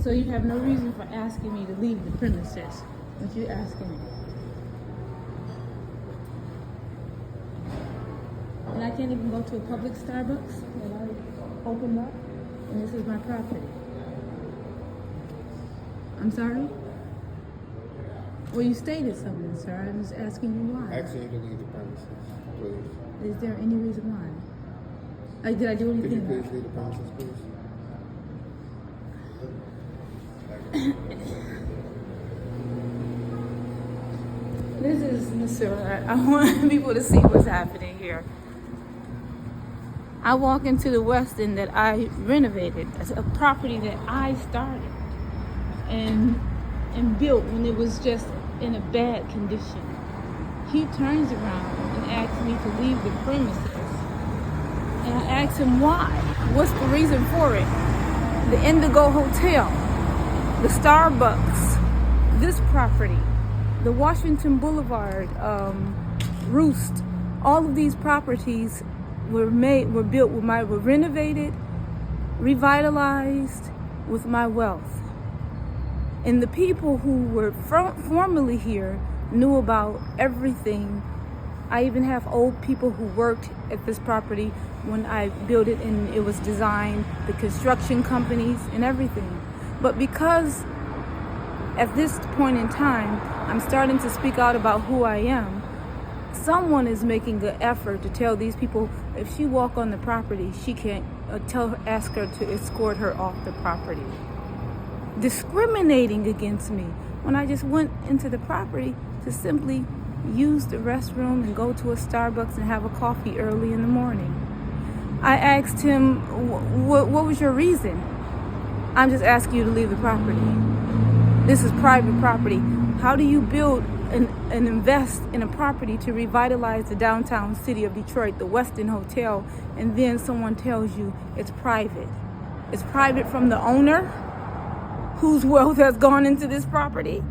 So you have no reason for asking me to leave the premises. What you asking me? And I can't even go to a public Starbucks that I opened up, and this is my property. I'm sorry? Well, you stated something, sir. I'm just asking you why. Asking you to leave the premises, please. Is there any reason why? Like, did I do anything? Could you please leave the premises, please? This is Mr. I want people to see what's happening here. I walk into the Westin that I renovated. That's a property that I started and built when it was just in a bad condition. He turns around and asks me to leave the premises. And I asked him why. What's the reason for it? The Indigo Hotel, the Starbucks, this property, the Washington Boulevard, Roost, all of these properties were built with were renovated, revitalized with my wealth. And the people who were formerly here knew about everything. I even have old people who worked at this property when I built it and it was designed, the construction companies and everything. But because at this point in time, I'm starting to speak out about who I am, someone is making an effort to tell these people if she walk on the property, she can't ask her to escort her off the property. Discriminating against me when I just went into the property to simply use the restroom and go to a Starbucks and have a coffee early in the morning. I asked him, what was your reason? I'm just asking you to leave the property. This is private property. How do you build and invest in a property to revitalize the downtown city of Detroit, the Westin Hotel, and then someone tells you it's private? It's private from the owner whose wealth has gone into this property.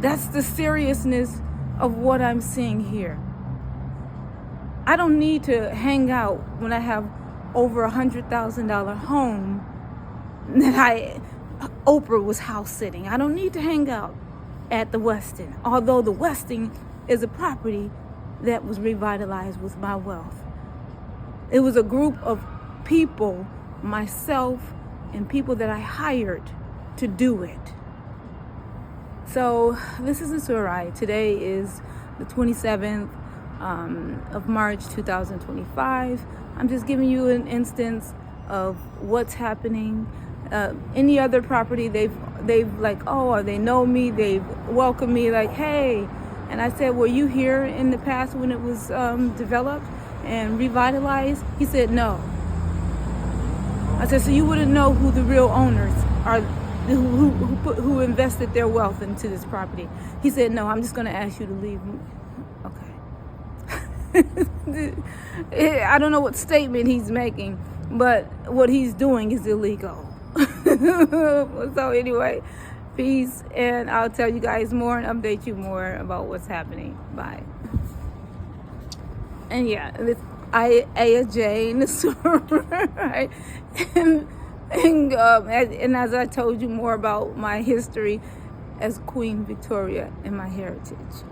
That's the seriousness of what I'm seeing here. I don't need to hang out when I have over $100,000 home that Oprah was house sitting. I don't need to hang out at the Westin, although the Westin is a property that was revitalized with my wealth. It was a group of people, myself, and people that I hired to do it. So this is Sarai. Today is the 27th of March 2025. I'm just giving you an instance of what's happening. Any other property, they've like, oh, they know me, they've welcomed me like, hey. And I said, were you here in the past when it was developed and revitalized? He said, no. I said, so you wouldn't know who the real owners are, who invested their wealth into this property. He said, no, I'm just going to ask you to leave. Okay. I don't know what statement he's making, but what he's doing is illegal. So anyway, peace, and I'll tell you guys more and update you more about what's happening. Bye. And yeah, this Aya Jane, right? And as I told you more about my history as Queen Victoria and my heritage.